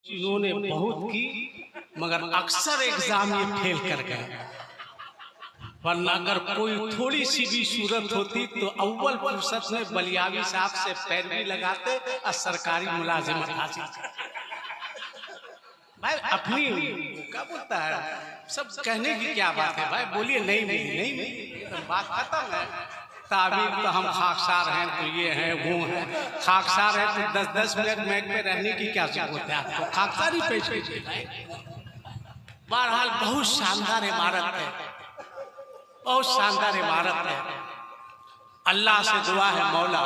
इन्होंने बहुत की मगर अक्सर एग्जाम ये फेल कर गए। वरना अगर कोई थोड़ी सी भी सूरत होती तो अव्वल फुर्सत में बलियावी साहब से पैरवी लगाते और सरकारी मुलाजिमत हासिल करते। भाई अपनी क्या बोलता है, सब कहने की क्या बात है भाई, बोलिए नहीं नहीं नहीं नहीं, बात खत्म है। ताबीर तो हम खाकसार हैं तो ये है वो है, खाकसार है तो 10-10 मिनट मैक पे रहने की क्या जरूरत है आपको, खाकसार ही पेश कीजिए। बहरहाल बहुत शानदार इमारत है, बहुत शानदार इमारत है। अल्लाह से दुआ है मौला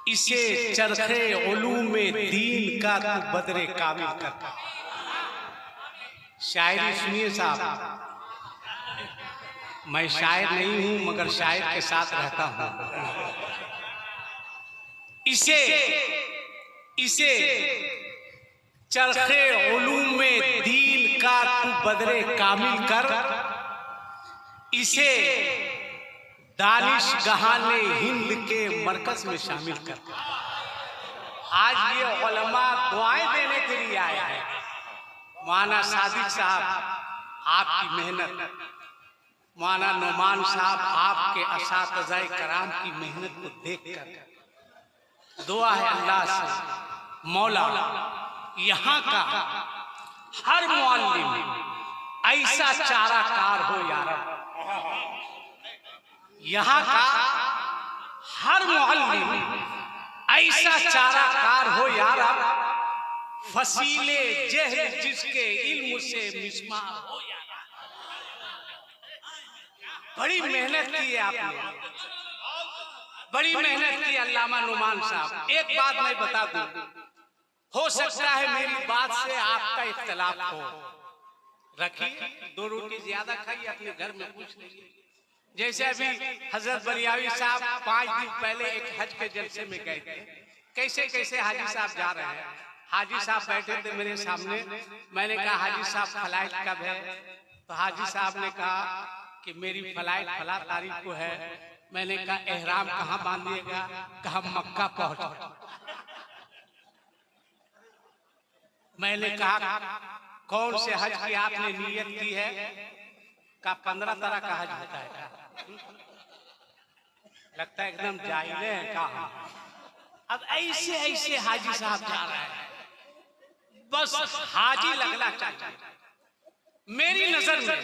इसे चरखे उलूम में दीन का तू बदरे कामिल कर। शायरी सुनिए साहब, मैं शायर नहीं हूं मगर शायर के साथ रहता हूं। इसे इसे चरखे उलूम में दीन का तू बदरे कामिल कर, इसे दानिश गहाने हिंद के मरकज में शामिल कर। आज ये उलमा दुआएं देने के लिए आए हैं। मौलाना सादिक साहब आपकी मेहनत, मौलाना नुमान साहब आपके असातिज़ाए कराम की मेहनत को देखकर दुआ है अल्लाह से मौला यहाँ का हर मुअल्लिम ऐसा चाराकार हो या रब, यहाँ का हर मुअल्लिम ऐसा चाराकार हो या रब, फसीले जहल जिसके इल्म से मिसमार हो या रब। बड़ी मेहनत की है आपने, बड़ी मेहनत की अल्लामा नुमान साहब। एक बात मैं बता दूं, हो सकता है मेरी बात से आपका इख्तिलाफ हो, रखिए 2 रोटी ज्यादा खाइए, अपने घर में पूछ लीजिए। जैसे अभी हजरत बलियावी साहब 5 दिन पहले एक हज के जलसे में गए थे, कैसे कैसे हाजी साहब जा रहे हैं। हाजी साहब बैठे थे मेरे सामने, मैंने कहा हाजी साहब फ्लाइट कब है, तो हाजी साहब ने कहा कि मेरी फ्लाइट फला तारीख को है। मैंने कहा एहराम कहाँ बांधिएगा, कहा मक्का पहुंच। मैंने कहा कौन से हज की आपने नियत की है, का 15 तरह का हज होता है, लगता है एकदम जाहिल है कहा। अब ऐसे ऐसे हाजी साहब जा रहे हैं, बस हाजी लगना चाहिए। मेरी नजर में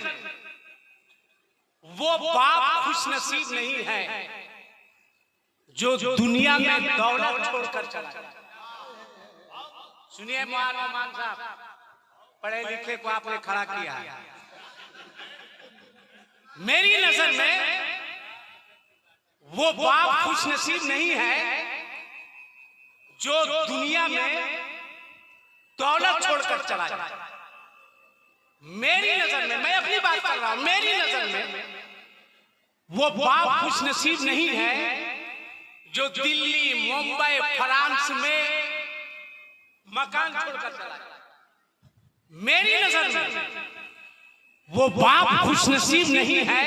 वो बाप खुश नसीब नहीं है जो दुनिया में दौलत छोड़कर चला जाए। सुनिए नुमान साहब, पढ़े लिखे को आपने खड़ा किया, मेरी नजर में वो बाप खुश नसीब नहीं है जो दुनिया में दौलत छोड़कर चला जाए। मेरी नजर में, मैं अपनी बात कर रहा हूं, मेरी नजर में वो बाप खुश नसीब नहीं है जो दिल्ली मुंबई फ्रांस में मकान छोड़कर चला जाए। मेरी नजर में वो बाप खुश नसीब नहीं है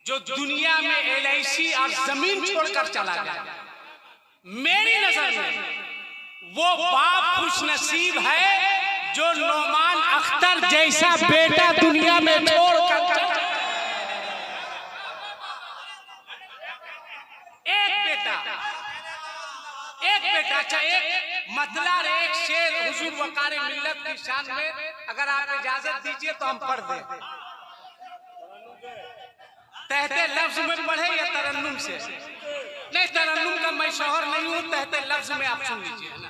जो दुनिया में LIC और जमीन छोड़कर चला जाए। मेरी नजर में वो बाप खुश नसीब है जो नोमान अख्तर जैसा बेटा दुनिया में छोड़कर चला। एक बेटा, अच्छा एक मतलब एक शेर हुजूर वकार मिल्लत की शान में अगर आप इजाजत दीजिए तो हम पढ़ दें। तहते लफ्ज में पढ़े या तरन्नुम से? नहीं, तरन्नुम का मैं शौहर नहीं हूं, तहते लफ्ज में आप सुन लीजिए ना।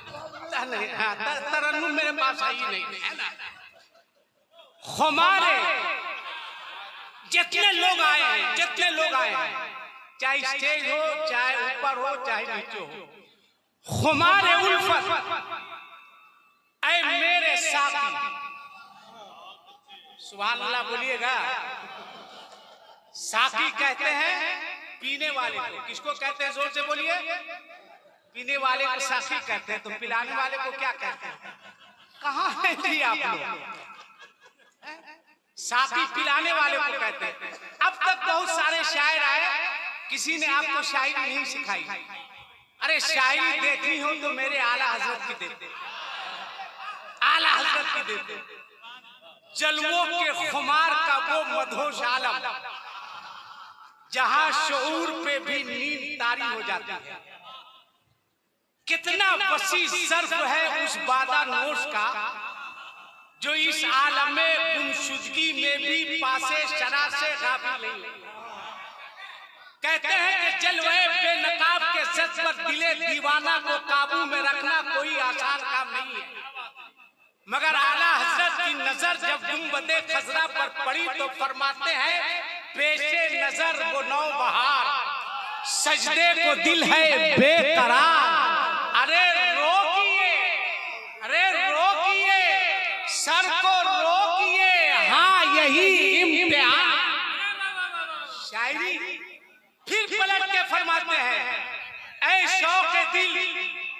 तरन्नुम मेरे पास आई नहीं है ना। हमारे जितने लोग आए हैं, जितने लोग आए हैं, चाहे स्टेज हो, चाहे ऊपर हो, चाहे नीचे हो, हमारे उल्फत ऐ मेरे साथी, सुभान अल्लाह बोलिएगा। साकी कहते हैं पीने वाले को, किसको कहते हैं जोर से बोलिए? पीने वाले को साकी कहते हैं, तो पिलाने वाले को क्या कहते हैं? कहाँ है जी आप लोग? साकी पिलाने वाले को कहते हैं। अब तक बहुत सारे शायर आए, किसी ने आपको शायरी नहीं सिखाई। अरे शायरी देखनी हो तो मेरे आला हजरत की देखते, की देते, जलवों के खुमार का वो मधोश आलम जहां शऊर पे भी नींद तारी हो जाती है। कितना वसी सर्फ है उस बादा नोश का जो इस आलम में गुमशुदगी में भी पासे शरा से गाफिल नहीं। कहते हैं कि जलवे बेनकाब के सच पर दिले दीवाना को काबू में रखना कोई आसान काम नहीं है, मगर आला हजरत की नजर जब गुंबदे खजरा पर पड़ी तो फरमाते हैं पेशे नजर वो नौबहार, सजदे को दिल है बेकरार। अरे रोकिए, अरे रोकिए, सर को रोकिए, हाँ यही इम्तिहान। शायरी फिर पलट के फरमाते हैं ऐ शौक़े दिल।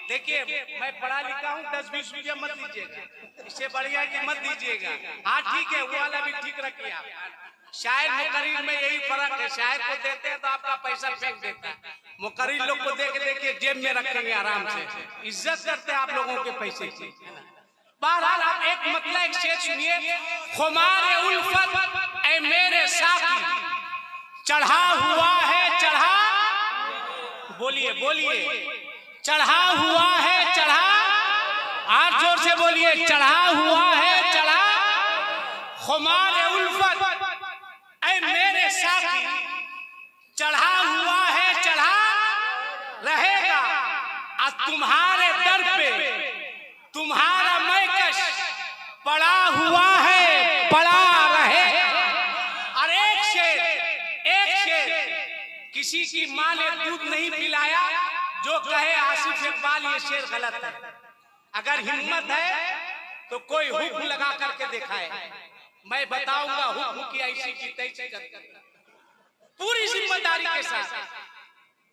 देखिए मैं पढ़ा लिखा हूँ, 10-20 रुपया मत दीजिएगा, इससे बढ़िया कि मत दीजिएगा। हाँ ठीक है, वो वाला भी ठीक रखिए आप। शायर मुकर्रिर में यही फर्क है, शायर को देते हैं तो आपका पैसा फेंक देता है, मुकर्रिर लोग को देखिए जेब में रखेंगे आराम से, इज्जत करते हैं आप लोगों के पैसे की। बहरहाल आप एक मतलब एक शेर सुनिए, खुमार उल्फत ऐ मेरे साथी चढ़ा हुआ है चढ़ा, बोलिए बोलिए, चढ़ा हुआ है चढ़ा, आज जोर से बोलिए, चढ़ा हुआ है चढ़ा, खुमार उल्फत ऐ मेरे साथी चढ़ा हुआ है चढ़ा रहेगा, आज तुम्हारे दर पे तुम्हारा मैकश पड़ा हुआ है पड़ा रहे। और एक शेर किसी की माँ ने दूध नहीं पिलाया, जो कहे आसिफ इकबाल ये शेर गलत है। अगर हिम्मत है तो कोई हुक्म लगा करके दिखाए, मैं बताऊंगा हुक्म की ऐसी की तैसी करके पूरी जिम्मेदारी के साथ।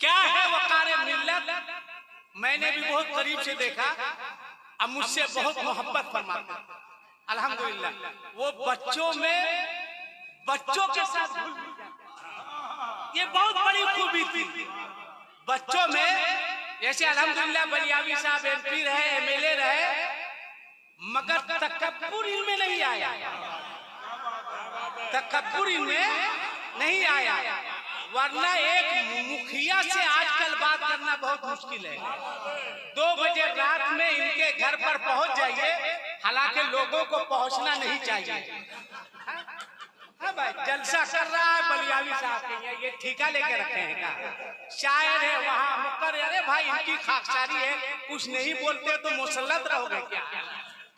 क्या है वकारे मिल्लत, मैंने भी बहुत करीब से देखा, अब मुझसे बहुत मोहब्बत फरमाते हैं अल्हम्दुलिल्लाह। वो बच्चों में बच्चों के साथ घुल मिल जाते, ये बहुत बड़ी खूबी थी बच्चों में। जैसे अल्हम्दुलिल्लाह बलियावी साहब MP रहे, MLA रहे, मगर तकब्बुर इनमें नहीं आया, तकब्बुर इनमें नहीं आया। वरना एक मुखिया से आजकल बात करना बहुत मुश्किल है। 2 बजे रात में इनके घर पर पहुंच जाइए, हालांकि लोगों को पहुंचना नहीं चाहिए। हाँ भाई, जलसा कर रहा है बलियावी साहब के, ये ठेका लेके रखे हैं क्या? शायर है वहाँ मुकर, अरे भाई इनकी खाकसारी है, कुछ नहीं बोलते तो मुसल्लत रहोगे क्या?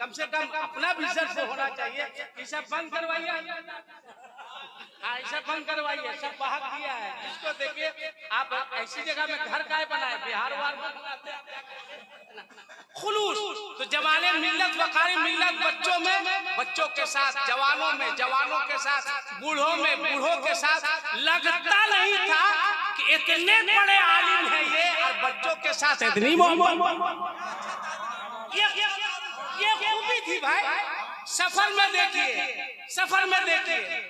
कम से कम अपना भी इज्जत होना चाहिए। ये सब बंद करवाइए, हाँ ऐसा बंद करवाइए, सब बाहर किया है। इसको देखिए आप ऐसी जगह में घर का बनाए, बिहार वार खुलूस। तो जवाने मिल्लत वकारे मिल्लत बच्चों में बच्चों के साथ, जवानों में जवानों के साथ, बूढ़ों में बूढ़ों के साथ। लगता नहीं था कि इतने बड़े आलिम हैं ये और बच्चों के साथ इतनी मोहब्बत। ये खूबी थी भाई। सफर में देखिए, सफर में देखिए,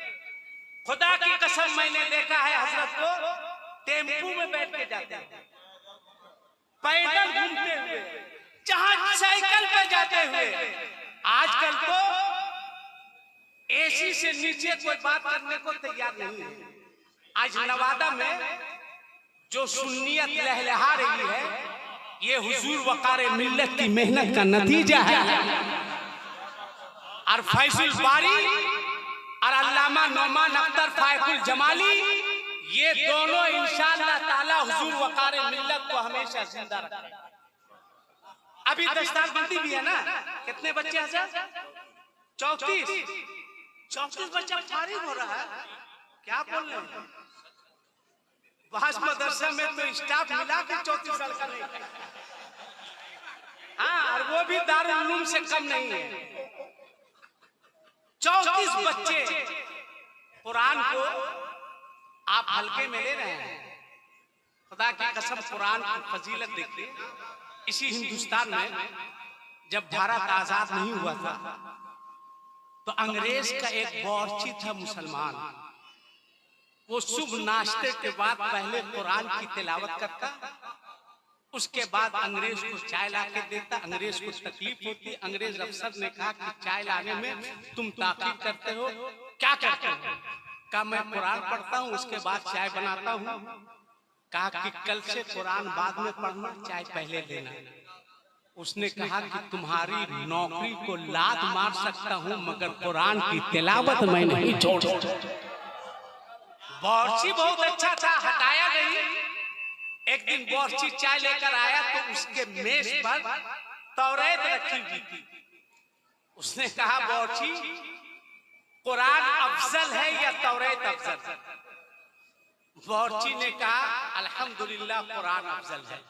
खुदा की कसम मैंने देखा है हजरत को टेम्पू में बैठ के जाते हैं, पैदल घूमते हुए, जहां साइकिल पे जाते हुए। आजकल तो AC से नीचे कोई बात करने को तैयार नहीं है। आज नवादा में जो सुन्नियत लहलहा रही है, ये हुजूर वकारे मिल्लत की मेहनत का नतीजा है। और फैजुल बारी और अल्लामा नौमान अख्तर फायकुल जमाली, ये दोनों इंशाअल्लाह ताला हुजूर वकारे मिल्लत को हमेशा जिंदा रखें। अभी दस्तारबंदी भी है ना, कितने बच्चे हैं सर? 34 बच्चा फारिग हो रहा है, क्या बोल रहे हैं? बास मदरसा में तो स्टाफ मिला के 34 साल का नहीं है। हाँ, और वो भी दारुल उलूम से कम नहीं है। 34 बच्चे। कुरान को आप हल्के में ले रहे हैं, खुदा की कसम कुरान की फजीलत देखिए। इसी हिंदुस्तान में जब भारत आजाद नहीं हुआ था तो अंग्रेज का एक बावर्ची था मुसलमान, वो सुबह नाश्ते के बाद पहले कुरान की तिलावत करता उसके बाद अंग्रेज को चाय ला के देता। अंग्रेज को तकलीफ होती। अंग्रेज अफसर ने कहा कि चाय लाने में तुम ताकीद करते हो, क्या करते हो? कहा मैं कुरान पढ़ता हूँ, उसके बाद चाय बनाता हूँ। कहा कि कल से कुरान बाद में पढ़ना, चाय पहले देना। उसने कहा कि तुम्हारी नौकरी को लात मार सकता हूँ मगर कुरान की तिलावत मैं नहीं छोड़। बावर्ची बहुत अच्छा था, हटाया नहीं। एक दिन बावर्ची चाय लेकर आया तो उसके मेज पर तौरात रखी हुई थी। उसने कहा बावर्ची कुरान अफजल है या तौरात अफजल? बावर्ची ने कहा अल्हम्दुलिल्लाह कुरान अफजल है।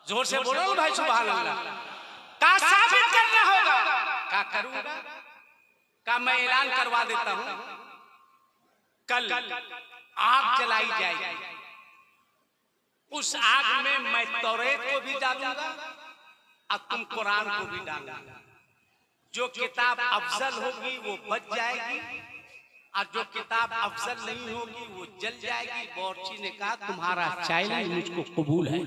जोर से बोलो भाई सुभान अल्लाह। कहा साबित करना होगा। कहा करूंगा। कहा मैं ऐलान करवा देता हूं, कल आग जलाई जाएगी। उस आग में मैं तौरात को भी डालूंगा और तुम कुरान को भी डालूंगा। जो किताब अफजल होगी वो बच जाएगी और जो किताब अफजल नहीं होगी वो जल जाएगी। बावर्ची ने कहा तुम्हारा चैलेंज मुझको कबूल है।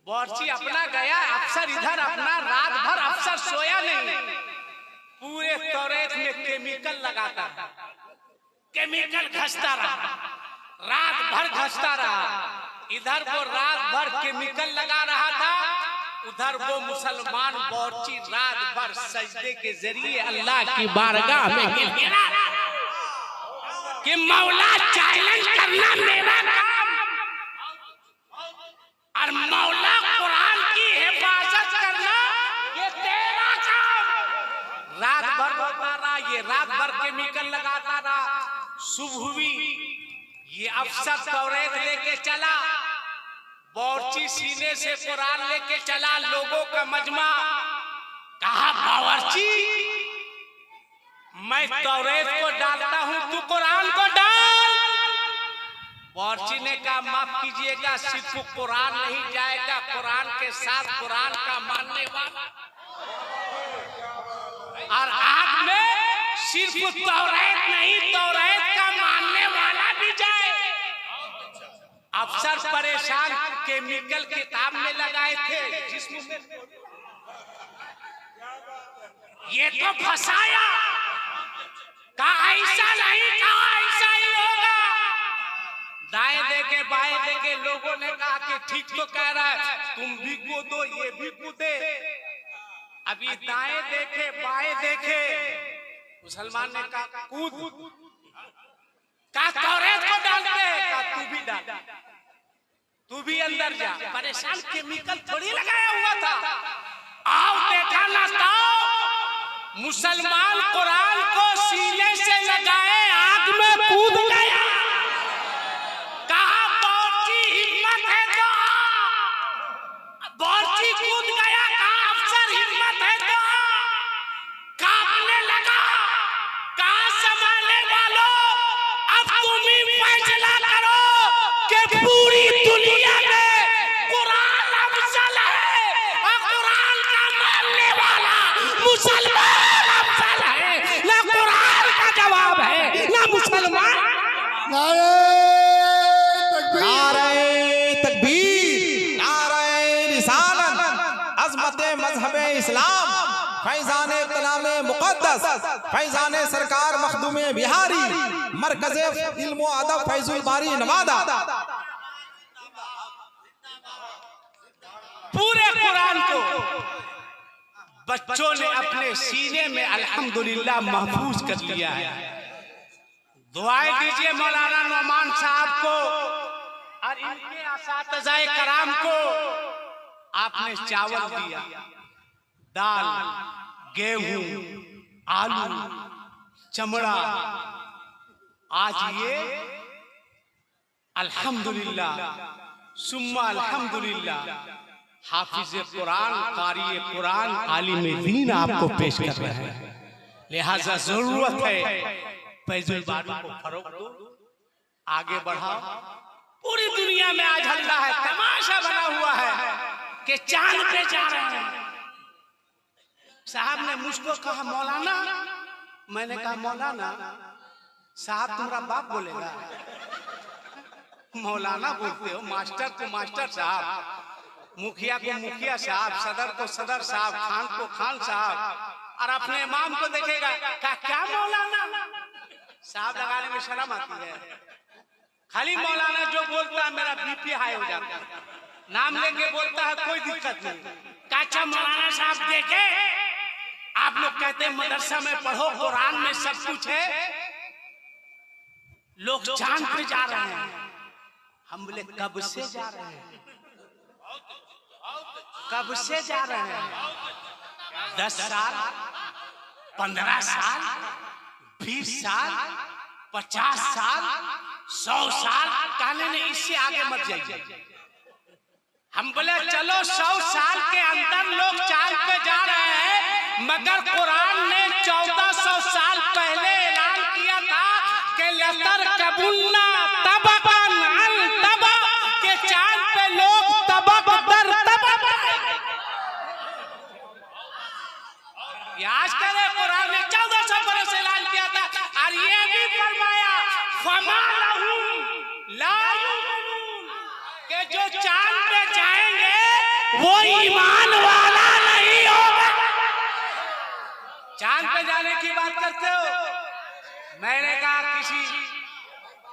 बावर्ची अपना गया, अफसर इधर अपना। रात भर अफसर सोया नहीं, पूरे तौरात में केमिकल लगाता था, केमिकल घसता रहा, रात भर घसता रहा। इधर वो रात भर केमिकल लगा रहा था, उधर वो मुसलमान बावर्ची रात भर सजदे के जरिए अल्लाह की बारगाह में गिरा कि मौला चैलेंज करना मेरा काम और मौला कुरान की हिफाजत करना ये तेरा काम। रात भर बोलता रहा, ये रात भर केमिकल लगाता रहा। सुबह हुई, ये अफसर तौरात लेके चला। बावर्ची सीने से कुरान लेके चला। लोगों का मजमा। कहा बावर्ची मैं तौरात को डालता हूं, तू कुरान को डाल। बावर्ची ने कहा माफ कीजिएगा, सिर्फ कुरान नहीं जाएगा, कुरान के साथ कुरान का मानने वाला। और आग में सिर्फ तौरात नहीं, तौरात का मानने वाला भी जाए। अफसर परेशान, केमिकल किताब में लगाए थे जिस्म में, ये तो फंसाया। कहा ऐसा नहीं, कहा ऐसा ही होगा। दाएं देखे बाएं देखे लोगों ने कहा कि ठीक तो कह रहा है, तुम भी कूदो ये भी कूदे। अभी दाएं देखे बाएं देखे, मुसलमान ने कहा कूद। कहा तौरात को डालते हैं, कहा तू भी डाल, तू भी अंदर जा। परेशान, केमिकल थोड़ी लगाया हुआ था। आओ देखा ना था, मुसलमान कुरान को सीने से लगाए आग में कूद गया। कहा बावर्ची हिम्मत है तो आ। बावर्ची कूद गया। कहा अफसर हिम्मत है तो आ। कांपने लगा। कहा संभालने वालों अब तुम ही फैसला करो कि पूरी दुनिया में कुरान अफजल है और कुरान का मानने वाला मुसलमान अफजल है। ना कुरान का जवाब है ना मुसलमान। नारे तकबीर, नारे रिसालत, अज़मत मज़हब इस्लाम, फैज़ान कलाम मुक़द्दस, फैज़ान सरकार मखदूम बिहारी, मरकज़ इल्म व अदब फैज़ुल बारी नवादा। पूरे कुरान को बच्चों ने अपने सीने में अल्हम्दुलिल्लाह महफूज कर लिया है। दुआएं दीजिए मौलाना नौमान साहब को और इनके असातिज़ाए कराम को। आपने चावल दिया, दाल, गेहूं, आलू, चमड़ा। आज ये अल्हम्दुलिल्लाह सुम्मा अल्हम्दुलिल्लाह हाफिज कुरान, कारी कुरान, आलिम दीन आपको पेश कर रहे हैं। लिहाजा जरूरत है फैजुल बारी को फरोग दो, आगे बढ़ाओ। पूरी दुनिया में आज हल्ला है, तमाशा बना हुआ है कि चांद पे जा रहे हैं। साहब ने मुझको कहा मौलाना, मैंने कहा मौलाना साहब तुम्हारा बाप बोलेगा। मौलाना बोलते हो, मास्टर को मास्टर साहब, मुखिया को मुखिया साहब, सदर को सदर साहब, खान को खान साहब, और अपने इमाम को देखेगा क्या मौलाना साहब लगाने में शर्म आती है। खाली मौलाना जो बोलता है मेरा बीपी हाई हो जाता है, नाम लेके बोलता है कोई दिक्कत नहीं। काचा मौलाना साहब देखे, आप लोग कहते हैं मदरसा में पढ़ो, कुरान में सब कुछ है, लोग चांद पे जा रहे हैं। हम बोले कब से जा रहे हैं, कब से जा रहे हैं? 10 साल, 15 साल, 20 साल, 50 साल, 100 साल, कहने ने इससे आगे मत जाइए। हम बोले चलो 100 साल के अंदर लोग चांद पे जा रहे हैं, मगर कुरान ने 1400 साल पहले ऐलान किया था कि लतर कबुलना तबकन अन तबक, के चांद पे लोग तबक दर तबक। याद करे कुरान ने 1400 बरस ऐलान किया था, और ये भी फरमाया फमा लहुम ला युमिनून, के जो चांद पे जाएंगे वो ईमान वाला नहीं होगा। चांद पे जाने की बात करते हो, मैंने कहा किसी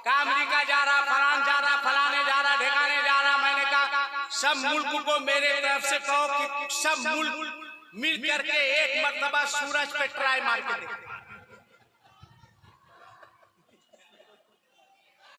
का अमेरिका जा रहा, फलान जा रहा, फलाने जा रहा, ढेकाने जा रहा। मैंने कहा सब मुल्क को मेरे तरफ से कहो कि सब मुल्क मिल करके एक मर्तबा सूरज पे ट्राई मार के देखो।